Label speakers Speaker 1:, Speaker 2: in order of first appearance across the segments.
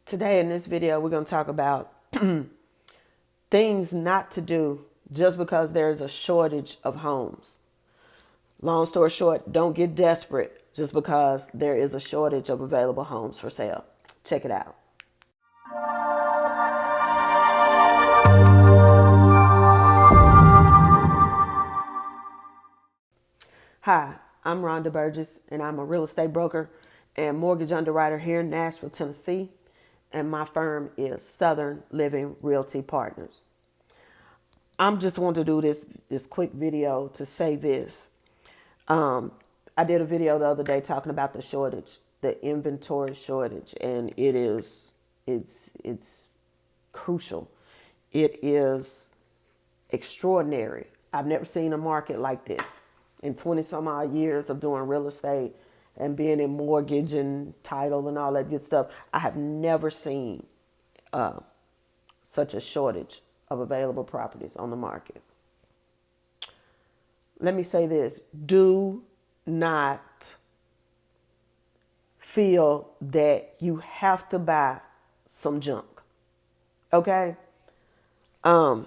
Speaker 1: Today in this video, we're going to talk about things not to do just because there's a shortage of homes. Long story short, don't get desperate just because there is a shortage of available homes for sale. Check it out. Hi, I'm Rhonda Burgess, and I'm a real estate broker and mortgage underwriter here in Nashville, Tennessee, and my firm is Southern Living Realty Partners. I'm just want to do this quick video to say this. I did a video the other day talking about the shortage, the inventory shortage, and it's crucial. It is extraordinary. I've never seen a market like this. In 20 some odd years of doing real estate and being in mortgage and title and all that good stuff, I have never seen such a shortage of available properties on the market. Let me say this. Do not feel that you have to buy some junk. Okay? I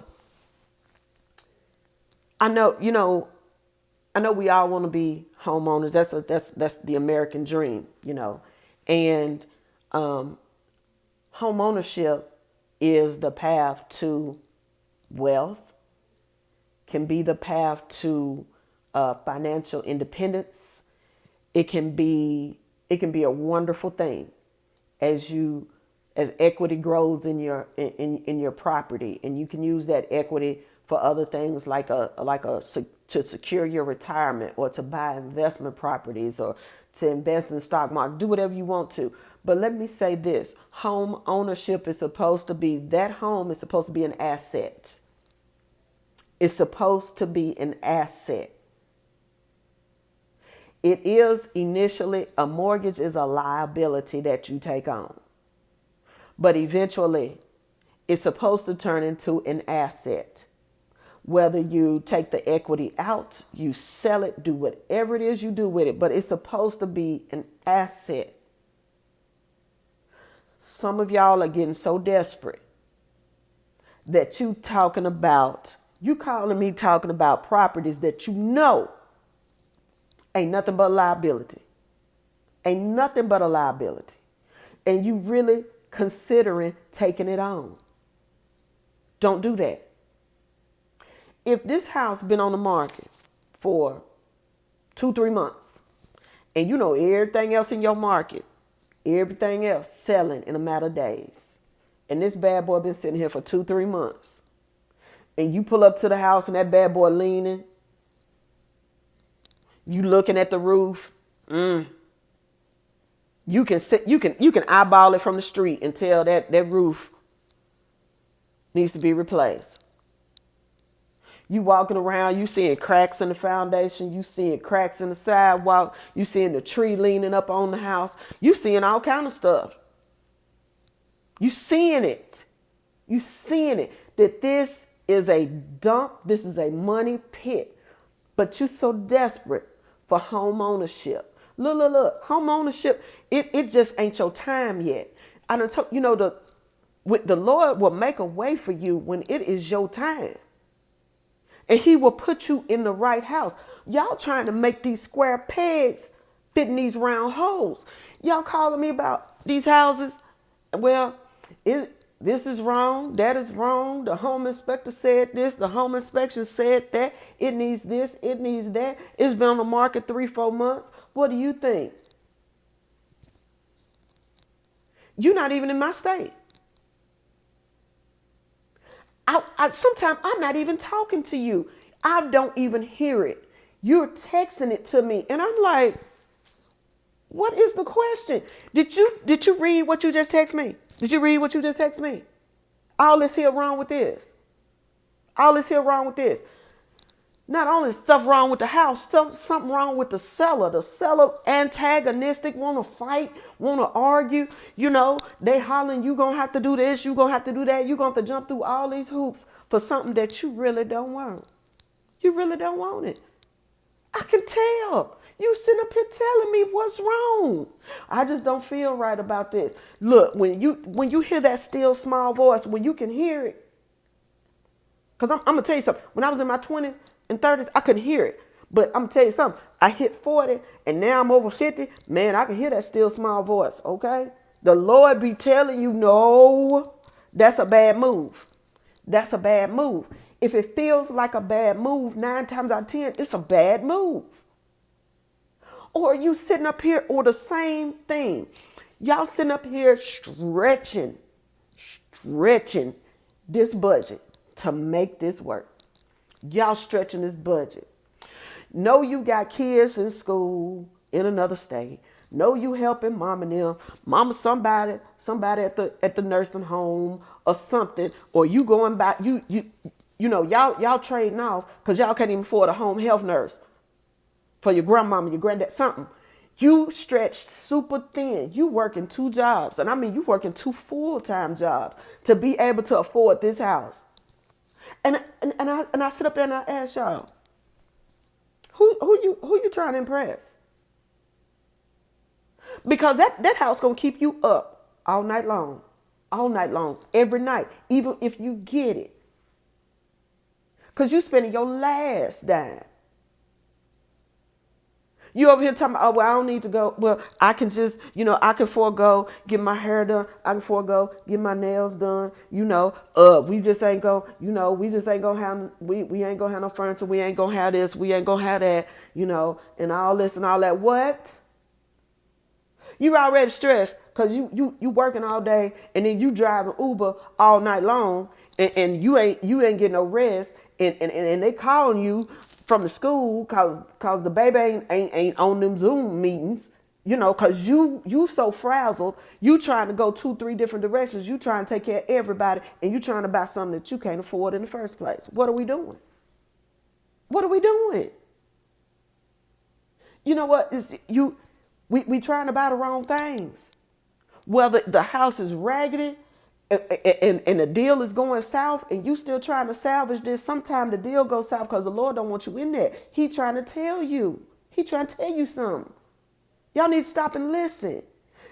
Speaker 1: know we all want to be homeowners. That's the American dream, and homeownership is the path to wealth, can be the path to financial independence. It can be a wonderful thing as equity grows in your property, and you can use that equity for other things to secure your retirement, or to buy investment properties, or to invest in the stock market. Do whatever you want to. But let me say this: home ownership is supposed to be, that home is supposed to be an asset. It's supposed to be an asset. It is initially, a mortgage is a liability that you take on. But eventually, it's supposed to turn into an asset. Whether you take the equity out, you sell it, do whatever it is you do with it, but it's supposed to be an asset. Some of y'all are getting so desperate that you calling me talking about properties that ain't nothing but a liability. Ain't nothing but a liability. And you really considering taking it on. Don't do that. If this house been on the market for 2-3 months, and everything else in your market, everything else selling in a matter of days, and this bad boy been sitting here for 2-3 months, and you pull up to the house and that bad boy leaning, you looking at the roof, you can eyeball it from the street and tell that roof needs to be replaced. You walking around, you seeing cracks in the foundation, you seeing cracks in the sidewalk, you seeing the tree leaning up on the house, you seeing all kind of stuff. You seeing it. You seeing it. That this is a dump, this is a money pit. But you so desperate for home ownership. Look, home ownership, it just ain't your time yet. I done told the Lord will make a way for you when it is your time. And he will put you in the right house. Y'all trying to make these square pegs fit in these round holes. Y'all calling me about these houses? Well, this is wrong. That is wrong. The home inspector said this. The home inspection said that. It needs this. It needs that. It's been on the market 3-4 months. What do you think? You're not even in my state. Sometimes I'm not even talking to you. I don't even hear it. You're texting it to me. And I'm like, what is the question? Did you read what you just text me? Did you read what you just text me? All this here wrong with this. All this here wrong with this. Not only is stuff wrong with the house, something wrong with the seller. The seller antagonistic, want to fight, want to argue. They hollering, you going to have to do this, you going to have to do that. You going to have to jump through all these hoops for something that you really don't want. You really don't want it. I can tell. You sitting up here telling me what's wrong. I just don't feel right about this. Look, when you hear that still small voice, when you can hear it, because I'm gonna tell you something. When I was in my 20s and 30s, I couldn't hear it. But I'm gonna tell you something. I hit 40 and now I'm over 50. Man, I can hear that still small voice, okay? The Lord be telling you, no, that's a bad move. That's a bad move. If it feels like a bad move, 9 times out of 10, it's a bad move. Or you sitting up here, or the same thing. Y'all sitting up here stretching this budget to make this work. Y'all stretching this budget. Know you got kids in school in another state. Know you helping mom and them. Mama somebody at the nursing home or something. Or you going back, you know, y'all trading off because y'all can't even afford a home health nurse for your grandmama, your granddad, something. You stretched super thin. You working 2 jobs. And I mean, you working 2 full-time jobs to be able to afford this house. And I sit up there and I ask y'all, who you trying to impress? Because that house gonna keep you up all night long, every night, even if you get it. Because you spending your last dime. You over here talking about, oh, well, I don't need to go. Well, I can just, I can forego get my hair done. I can forego get my nails done. We just ain't going, we just ain't going to have, we ain't going to have no furniture. We ain't going to have this. We ain't going to have that, and all this and all that. What? You already stressed because you working all day and then you driving Uber all night long and you ain't getting no rest and they calling you from the school cause the baby ain't on them Zoom meetings, cause you so frazzled, you trying to go 2-3 different directions, you trying to take care of everybody and you trying to buy something that you can't afford in the first place. What are we doing? What are we doing? You know what? We trying to buy the wrong things. Whether the house is raggedy and the deal is going south and you still trying to salvage this, sometime the deal goes south because the Lord don't want you in there. He trying to tell you. He trying to tell you something. Y'all need to stop and listen.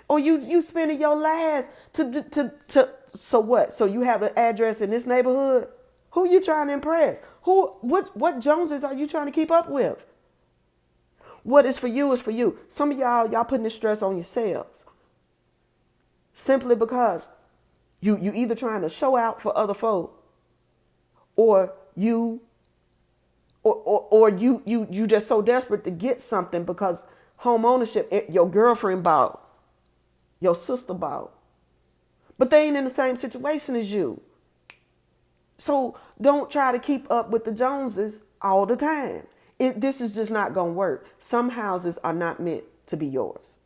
Speaker 1: Or you spending your last to so what? So you have an address in this neighborhood? Who you trying to impress? What Joneses are you trying to keep up with? What is for you is for you. Some of y'all putting this stress on yourselves. Simply because you either trying to show out for other folk or you just so desperate to get something because home ownership, your girlfriend bought, your sister bought. But they ain't in the same situation as you. So don't try to keep up with the Joneses all the time. This is just not going to work. Some houses are not meant to be yours.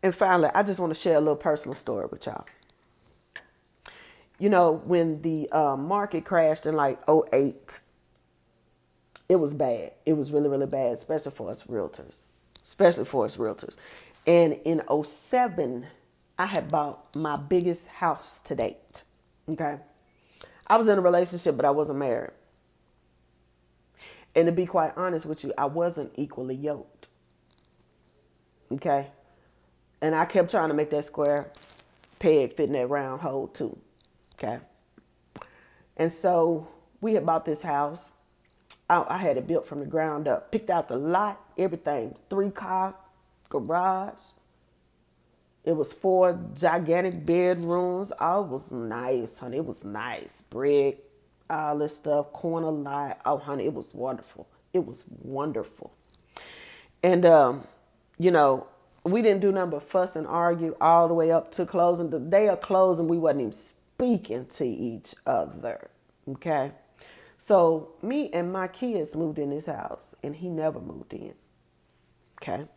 Speaker 1: And finally, I just want to share a little personal story with y'all. When the market crashed in like '08, it was bad. It was really, really bad, especially for us realtors. And in '07, I had bought my biggest house to date. Okay. I was in a relationship, but I wasn't married. And to be quite honest with you, I wasn't equally yoked. Okay. And I kept trying to make that square peg fit in that round hole too. Okay. And so we had bought this house. I had it built from the ground up, picked out the lot, everything, 3-car garage. It was 4 gigantic bedrooms. Oh, it was nice, honey. It was nice. Brick, all this stuff, corner lot. Oh, honey, it was wonderful. It was wonderful. And, we didn't do nothing but fuss and argue all the way up to closing. The day of closing, we wasn't even speaking to each other. Okay. So me and my kids moved in this house and he never moved in. Okay.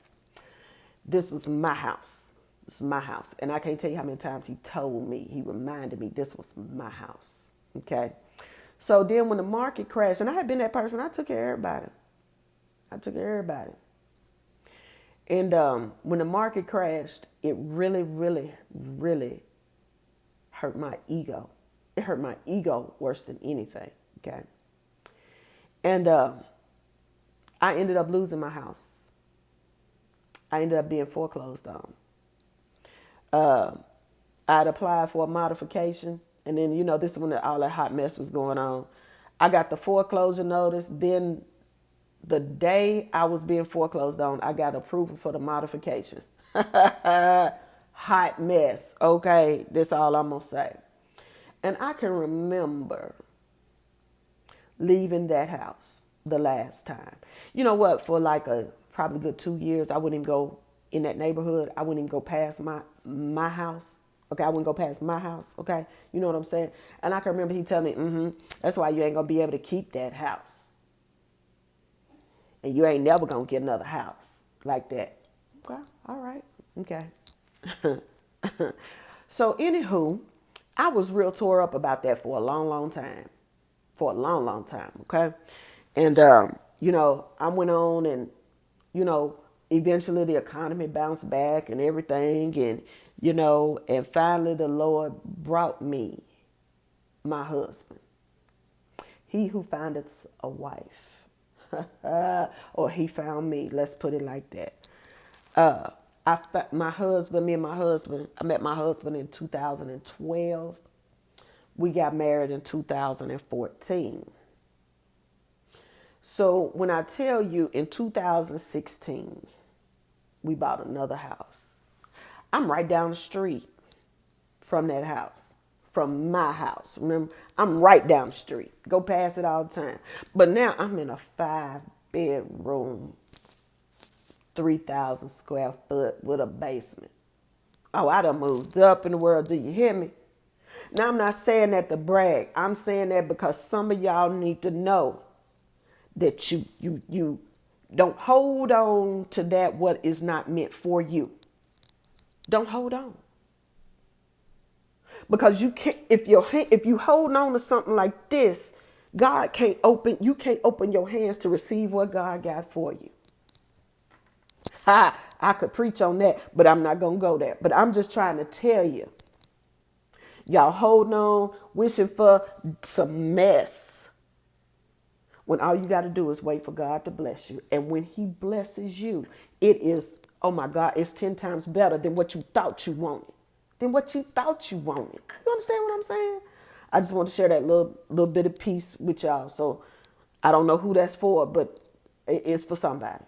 Speaker 1: This was my house. This is my house. And I can't tell you how many times he told me, he reminded me this was my house. Okay. So then when the market crashed, and I had been that person, I took care of everybody. And when the market crashed, it really, really, really hurt my ego. It hurt my ego worse than anything. Okay. And I ended up losing my house. I ended up being foreclosed on. I'd applied for a modification, and then this is when all that hot mess was going on. I got the foreclosure notice. Then the day I was being foreclosed on, I got approval for the modification. Hot mess. Okay, that's all I'm gonna say. And I can remember leaving that house the last time. You know what? For like a probably good 2 years, I wouldn't even go in that neighborhood. I wouldn't even go past my house. Okay, I wouldn't go past my house. Okay, you know what I'm saying? And I can remember he telling me, that's why you ain't gonna be able to keep that house, and you ain't never gonna get another house like that. Okay, all right, okay. So anywho, I was real tore up about that for a long, long time. For a long, long time, okay? And, I went on and, eventually the economy bounced back and everything. And, and finally the Lord brought me my husband. He who findeth a wife, or he found me, let's put it like that. My husband, I met my husband in 2012. We got married in 2014. So when I tell you in 2016, we bought another house. I'm right down the street from that house, from my house. Remember, I'm right down the street. Go past it all the time. But now I'm in a 5-bedroom, 3,000 square foot with a basement. Oh, I done moved up in the world. Do you hear me? Now, I'm not saying that to brag. I'm saying that because some of y'all need to know that you don't hold on to that what is not meant for you. Don't hold on. Because you can't, if you hold on to something like this, you can't open your hands to receive what God got for you. I could preach on that, but I'm not going to go there. But I'm just trying to tell you, y'all holding on, wishing for some mess, when all you got to do is wait for God to bless you. And when he blesses you, it is, oh my God, it's 10 times better than what you thought you wanted. You understand what I'm saying? I just want to share that little bit of peace with y'all. So I don't know who that's for, but it's for somebody.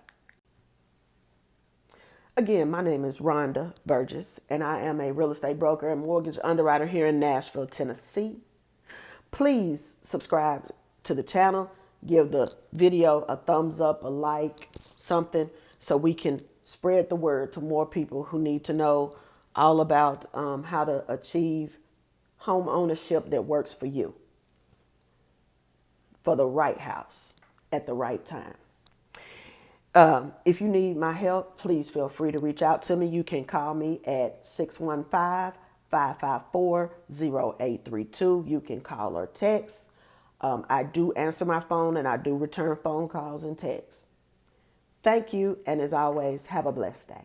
Speaker 1: Again, my name is Rhonda Burgess, and I am a real estate broker and mortgage underwriter here in Nashville, Tennessee. Please subscribe to the channel. Give the video a thumbs up, a like, something, so we can spread the word to more people who need to know all about how to achieve home ownership that works for you, for the right house at the right time. If you need my help, please feel free to reach out to me. You can call me at 615-554-0832. You can call or text. I do answer my phone and I do return phone calls and texts. Thank you. And as always, have a blessed day.